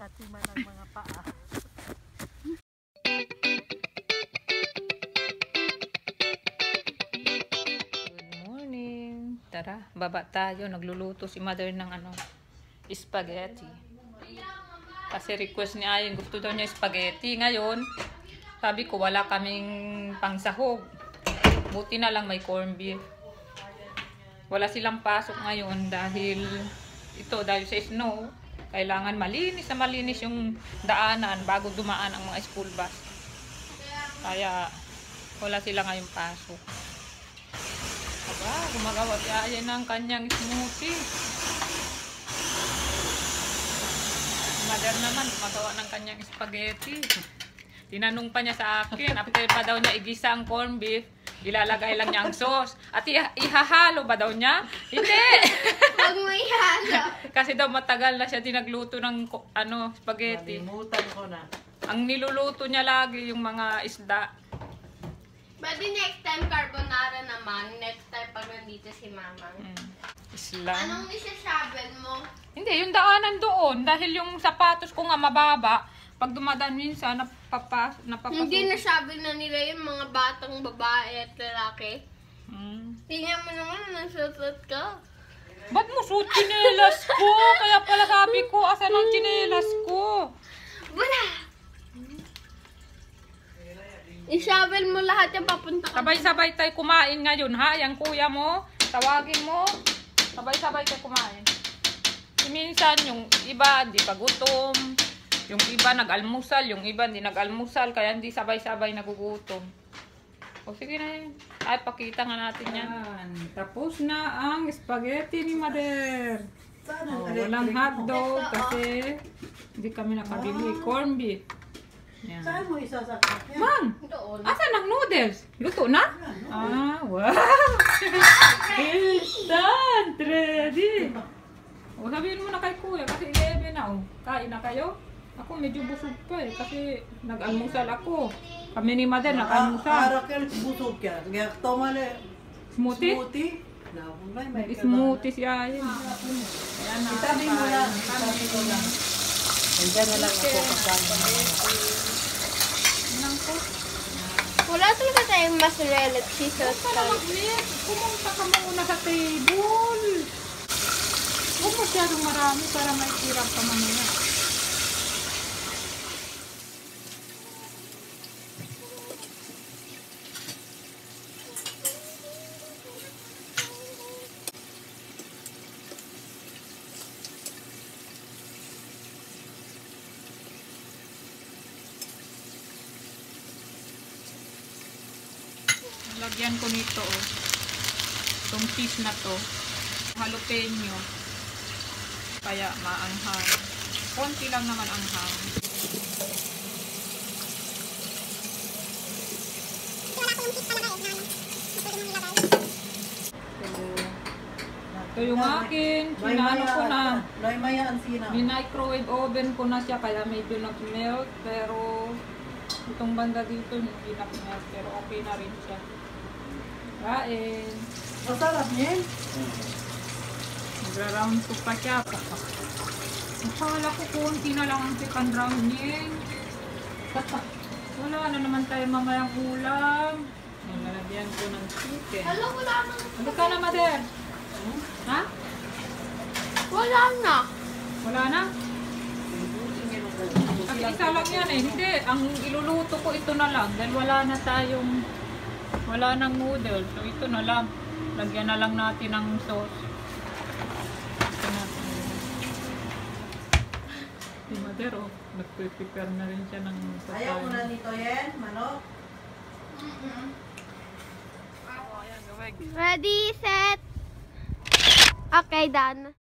hatiman ng mga paa. Good morning. Tara, baba tayo. Nagluluto si mother ng spaghetti. Kasi request ni Ayin, gusto daw niya spaghetti. Ngayon, sabi ko wala kaming pangsahog. Buti na lang may corned beef. Wala silang pasok ngayon dahil sa snow, kailangan malinis yung daanan bago dumaan ang mga school bus. Kaya wala sila ngayong pasok. Aba, gumagawa si Ayan ng kanyang smoothie. Mother naman gumagawa ng kanyang spaghetti. Tinanong pa niya sa akin, after pa daw niya igisa ang corned beef, ilalagay lang niya ang sauce. At ihahalo ba daw niya? Hindi! Huwag mo ihalo. Kasi daw matagal na siya dinagluto ng spaghetti. Nalimutan ko na. Ang niluluto niya lagi yung mga isda. Pwede next time carbonara naman. Next time pag nandito si Mama. Isla. Anong nisasabel mo? Hindi, yung daanan doon. Dahil yung sapatos ko nga mababa. Pag dumadaan minsan, napapasok. Hindi nasabi na nila yung mga batang babae at lalaki. Tingnan mo naman, nasusuot ka. Ba't mo suot chinelas ko? Kaya pala sabi ko, asan ang chinelas ko? Wala! Isabel mo lahat yung papunta ka. Sabay-sabay tayo kumain ngayon, ha? Yang kuya mo, tawagin mo. Sabay-sabay tayo kumain. Minsan, yung iba, di pa gutom. Yung iba nag-almusal, yung iba hindi nag-almusal, kaya hindi sabay-sabay nagugutom. O sige na yun. Ay, pakita nga natin yan. Tapos na ang spaghetti ni Mother. Walang hotdog kasi hindi kami nakabili. Corned beef. Yan. Saan mo isasaksak yan? Ma'am! Doon. Asan ang noodles? Luto na? Ah, wow! Instant! Ready! O, sabihin mo na kay kuya kasi 11 na. O, kain na kayo? Ako medyo busog pa kasi nag-almusal ako. Kami ni Mother nag-almusal. Arakel busog ka. Ngayon, tomale. Smoothie? Smoothie? Smoothie si Ayin. Ayan na. Itabi mo lang. Itabi mo lang. Nandiyan na lang ako kasama. Wala talaga tayong mozzarella cheese sauce. Pumunta ka muna sa table. Huwag masyadong marami para may kirap ka mamaya. Lagyan ko nito itong cheese na to, jalapeno, kaya maanghang. Konti lang naman anghang. Ito yung akin, sinano ko na, microwave oven ko na siya kaya medyo nag-melt, pero itong banda dito hindi nag-melt, pero okay na rin siya. Kain. Masarap niyan. Nagra-round ko pa siya. Akala ko konti na lang ang second round niya. Wala na naman tayo mamayang ulam. Nalagyan ko ng chicken. Hello, wala na. Ano ka na, Mother? Ha? Wala na. Wala na? Kasi isa lang yan eh. Hindi. Ang iluluto ko ito na lang. Dahil wala nang noodles. So ito na lang. Lagyan na lang natin ng sauce. Ito natin. Si Mother, nag-prepare na rin siya ng pagkain. Ayaw mo na nito yan, manok? Ready, set. Okay, done.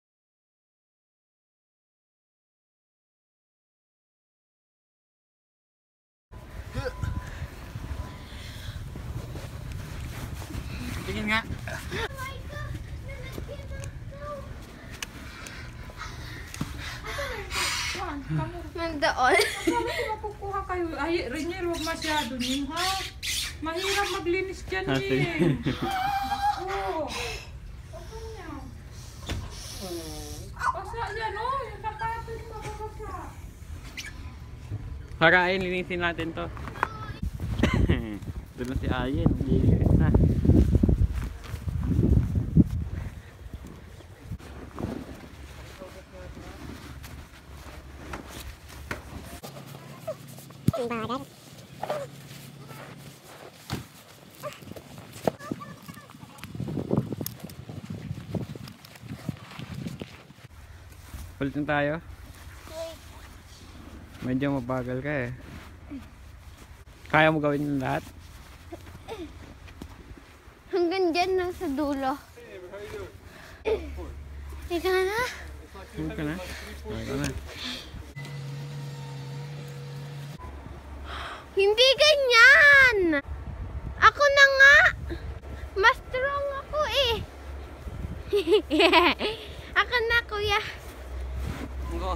Tingin nga. Nandoon. Makukuha kayo. Ay, Renier, huwag masyado niyo, ha? Mahirap maglinis dyan, eh. Ako. Basa yan, oh. Yung sapatos mo, basa. Para ay linisin natin to. Doon na si Ayen. Linis na. Ulit na tayo. Medyo mabagal ka eh. Kaya mo gawin yung lahat? Hanggang dyan lang sa dulo. Ika na. Huwag ka na. Huwag ka na. Hindi ganyan! Ako na nga! Mas strong ako eh! Ako na, kuya! Go.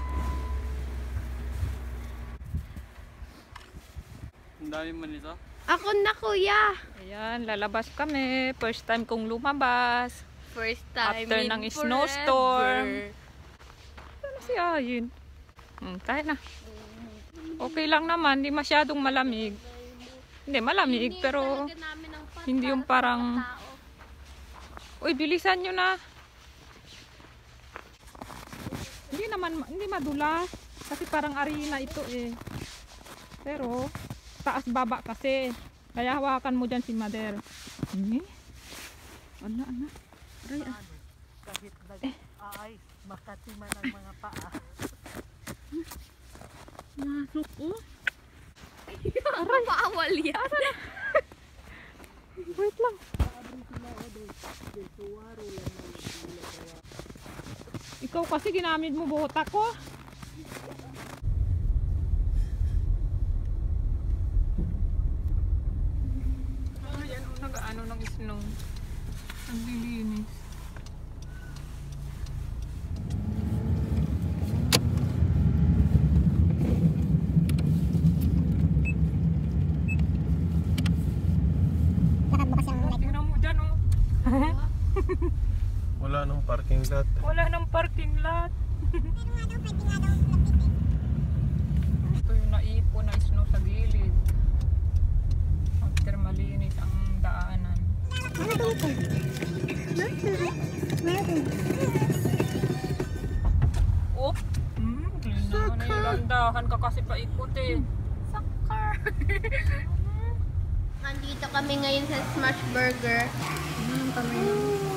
Ang dami mo nito. Ako na, kuya! Ayan, lalabas kami. First time kong lumabas. First time After in ng forever. snowstorm. Ano si Ayin? Tayo na. Okay lang naman, hindi masyadong malamig. Hindi, malamig, pero talaga namin ang pat- hindi yung para parang... sa tao. Uy, bilisan nyo na. Hindi naman, hindi madulas. Kasi parang arena ito eh. Pero, taas baba kasi. Kaya hawakan mo dyan si Mother. Ano? Aray, ah. Kahit nag-aay, makatima ng mga paa. Masok oh. Aray! Paawal yan! Wait lang. Ikaw kasi ginamit mo bota ko. Ayan, nag-ano ng snow. Ang lilinis. Tingnan mo dyan oh. Wala nang parking lot. Wala nang parking lot. Ito yung naipon na snow sa gilid. After malinis ang daanan. Oh! Nandahan ka kasi paikot eh. Sakar! Nandito kami ngayon sa Smash Burger. Kami.